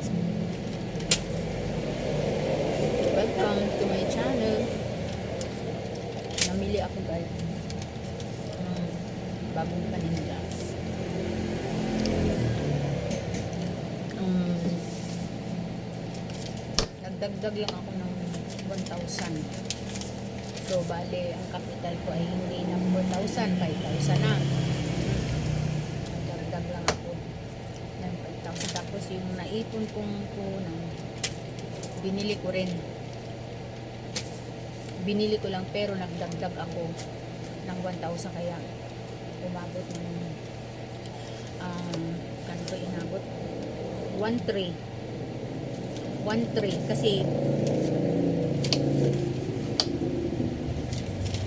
guys, welcome to my channel. Namili ako guys ng bagong paninda. Nagdagdag lang ako ng 1,000. So bale ang capital ko ay hindi na 4,000, 5,000 na. Nagdagdag lang ako ng 5,000. Tapos yung naipon kong ng binili ko rin. Binili ko lang pero nagdagdag ako ng 1,000 kaya umabot ng kano ko inabot? 1,300 kasi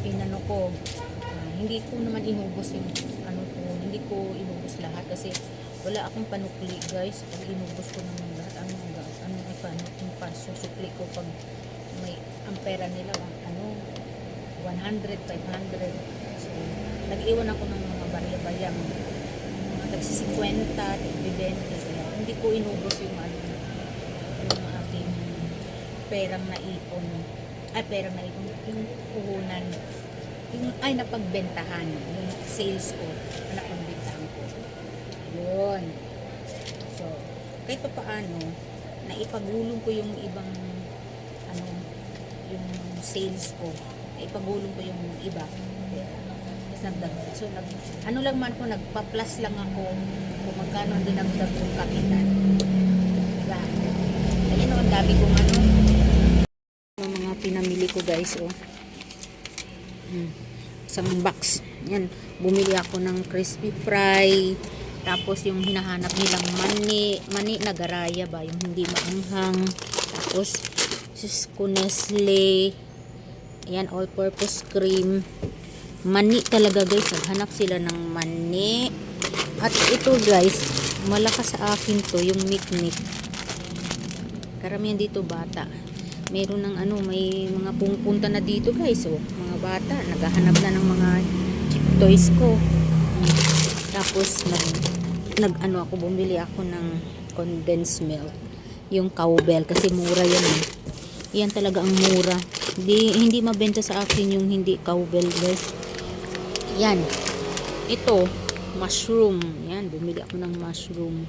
inano ko hindi ko naman inubos yung ano ko, hindi ko inubos lahat kasi wala akong panukli guys. Pag inubos ko naman lahat ano yung pasusukli ko pag may ang pera nila 100, 500. So nag-iwan ako ng mga barya-baryang mga tagsi-50, tagsi-20 kaya hindi ko inubos yung yung aking perang naipon yung puhunan yung napagbentahan yung sales ko na napagbentahan ko yun. So kahit pa paano naipagulong ko yung ibang yung sales ko, naipagulong ko yung iba. So lang man ko, nagpa-plus lang ako kung magkano ang dinagdag kong kapital. Diba? Ayun ang dami kong mga pinamili ko guys. Isang box. Yan, bumili ako ng crispy fry. Tapos yung hinahanap nilang mani na garaya ba, yung hindi maanghang. Tapos Nestle. Ayan, all-purpose cream. Mani talaga guys. Naghanap sila ng mani. At ito guys, malakas sa akin to, yung mikmik. Karamihan dito bata. Meron ng may mga pumupunta na dito guys. Mga bata, naghahanap na ng mga cheap toys ko. Tapos, ako, bumili ako ng condensed milk. Yung cowbell, kasi mura yan Yan talaga ang mura. Hindi mabenta sa akin yung hindi cowbell guys. Yan. Ito, mushroom. Yan, bumili ako ng mushroom.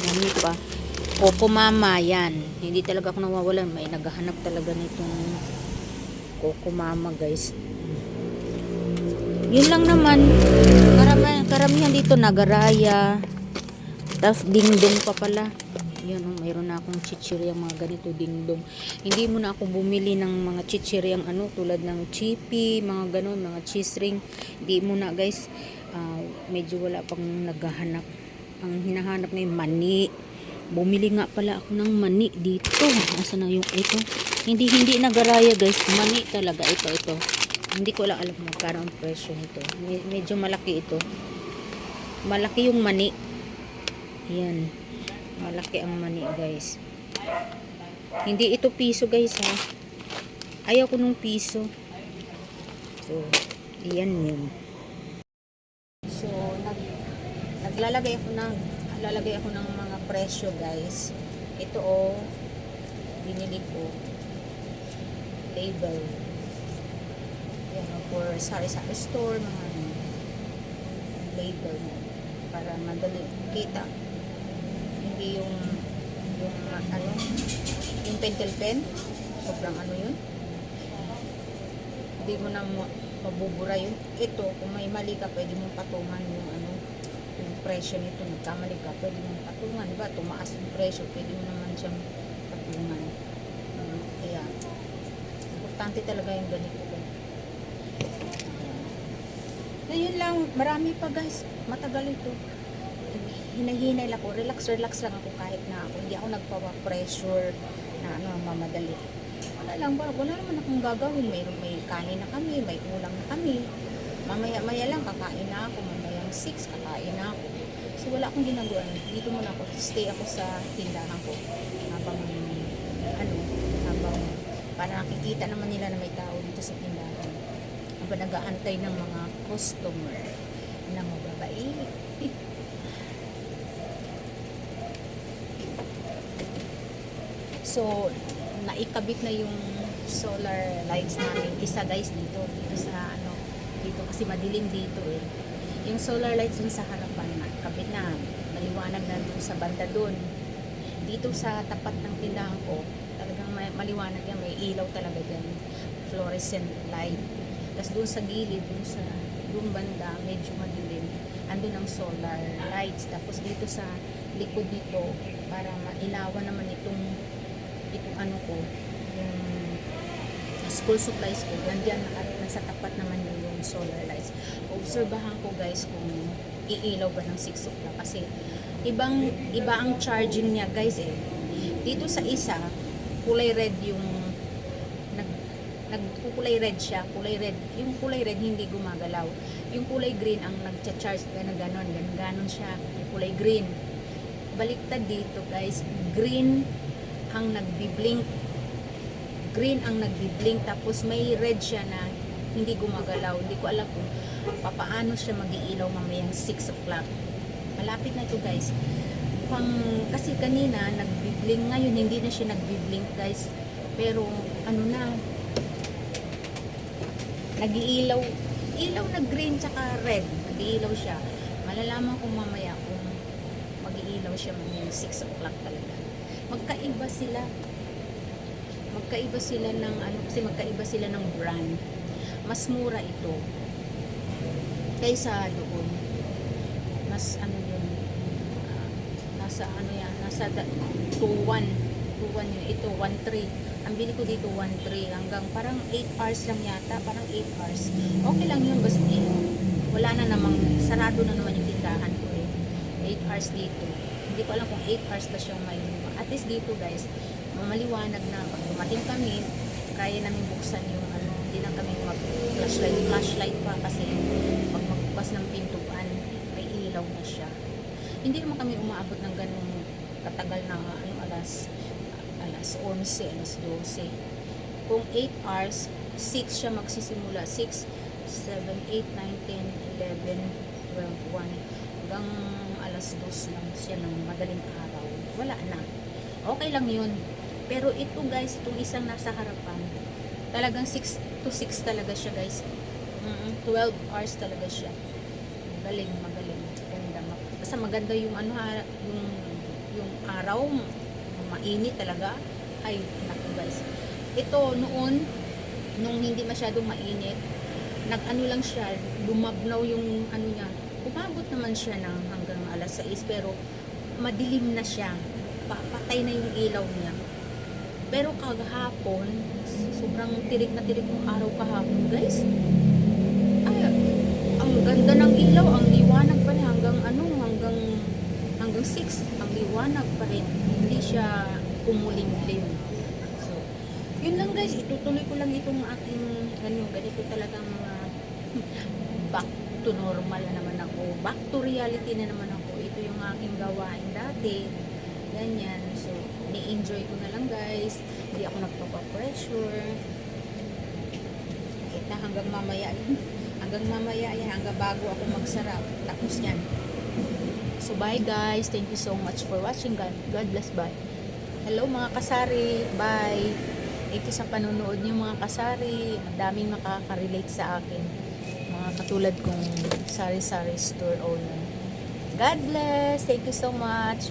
Yan pa. Coco Mama, yan. Hindi talaga ako nawawalan. May naghahanap talaga nitong Coco Mama guys. Yun lang naman. Karamihan dito nagaraya. Tapos dingdong pa pala. Yan mayroon na akong chichiryang mga ganito dingdong. Hindi mo na ako bumili ng mga chichiryang tulad ng chippy, mga ganon, mga cheese ring. Hindi mo na guys. Medyo wala pang naghahanap. Ang hinahanap na yung mani. Bumili nga pala ako ng mani dito. Asa na yung ito? Hindi nagaraya guys. Mani talaga ito. Hindi ko lang alam magkano ang presyo nito. Medyo malaki ito. Malaki yung mani. Yan. Malaki ang mani guys. Hindi ito piso guys Ayaw ko nung piso. So, yan yun. So, naglalagay ako ng mga presyo guys. Ito binili ko label. Yan for sari-sari store, mga label para madali kita. Hindi yung pentel pen, sobrang yun. Hindi mo na mabubura yun. Ito, kung may mali ka, pwede mong patungan yung presyo nito. Nagkamali ka, pwede mong patungan. Diba? Tumaas yung presyo, pwede mo naman siyang patungan. Kaya, importante talaga yung ganito. Ngayon lang, marami pa guys. Matagal ito. Hinahinay lang ako. Relax lang ako kahit na ako. Hindi ako nagpawa-pressure na mamadali. Wala naman akong gagawin. May kanin na kami, may ulam na kami. Mamaya lang kakain na ako. Mamayang 6 kakain na ako. So wala akong ginagawa. Dito muna ako. Stay ako sa tindahan ko. Habang para nakikita naman nila na may tao dito sa tindahan. Habang nag-aantay ng mga customer na mababae. So, naikabit na yung solar lights namin. Isa guys dito sa ano, dito kasi madilim dito eh. Yung solar lights dun sa harapan, nakabit na. Maliwanag na dun sa banda dun. Dito sa tapat ng tindahan ko, talagang maliwanag yan. May ilaw talaga dyan. Fluorescent light. Tapos dun sa gilid, dun banda, medyo madilim. Andun ang solar lights. Tapos dito sa likod nito, para mailawan naman itong ano ko, yung school supplies ko, nandiyan at nasa tapat naman yung solar lights. Obserbahan ko guys kung iilaw ba ng 6 o'clock kasi iba ang charging niya guys eh. Dito sa isa, kulay red yung nagkukulay red siya, kulay red. Yung kulay red hindi gumagalaw. Yung kulay green ang nagcha-charge na ganon siya, yung kulay green. Baliktad dito guys, green ang nagbi-blink, tapos may red siya na hindi gumagalaw. Hindi ko alam kung paano siya mag-iilaw mamayang 6 o'clock. Malapit na ito guys. Kasi kanina nagbi-blink, ngayon hindi na siya nagbi-blink guys, pero ano na, nag-iilaw na green tsaka red, nag-iilaw siya. Malalaman ko mamaya kung mag-iilaw siya mamayang 6 o'clock talaga. Magkaiba sila ng ano, kasi magkaiba sila ng brand. Mas mura ito kaysa doon. Mas ano yun, nasa ano yan, nasa 2.1 yun. Ito 1.3. Ang bili ko dito 1.3 hanggang parang 8 hours lang yata, parang 8 hours. Okay lang yun, basta wala na namang, sarado na naman yung tindahan ko eh. 8 hours dito. Hindi ko alam kung 8 hours pa siyang may, at least dito guys, maliwanag na. Pag dumating kami, kaya namin buksan yung ano, hindi lang kami mag-flashlight pa kasi pag magbukas ng pintuan, may ilaw na siya. Hindi naman kami umaabot ng ganung katagal na ano, alas 11, alas 12. Kung 8 hours, 6 siya magsisimula. 6, 7, 8, 9, 10, 11, 12, 1. Hanggang alas 2 lang siya ng madaling araw. Wala na. Okay lang yun. Pero ito guys, itong isang nasa harapan, talagang 6 to 6 talaga siya guys. 12 hours talaga siya. Magaling. Ganda. Basta maganda yung ano, yung araw, mainit talaga. Ay, naku guys. Ito noon, nung hindi masyadong mainit, nag-ano lang siya, lumabnaw yung ano niya. Umabot naman siya ng hanggang alas 6, pero madilim na siya. Patay na yung ilaw niya. Pero kagahapon, sobrang tirik yung araw kahapon guys. Ay, ang ganda ng ilaw, ang liwanag pa rin hanggang 6, ang liwanag pa rin. Hindi siya kumulimlim. So, yun lang guys, itutuloy ko lang itong ating ganito talagang back to normal na naman ako. Back to reality na naman ako. Ito yung aking gawain dati. Ganyan. So, ni-enjoy ko na lang guys. Hindi ako nagpapa-pressure. Ito hanggang mamaya yan. Hanggang bago ako magsarap. Tapos yan. So, bye guys. Thank you so much for watching. God bless. Bye. Hello mga kasari. Bye. Thank you sa panonood niyo mga kasari. Madaming makaka-relate sa akin. Mga katulad kong sari-sari store owner. God bless. Thank you so much.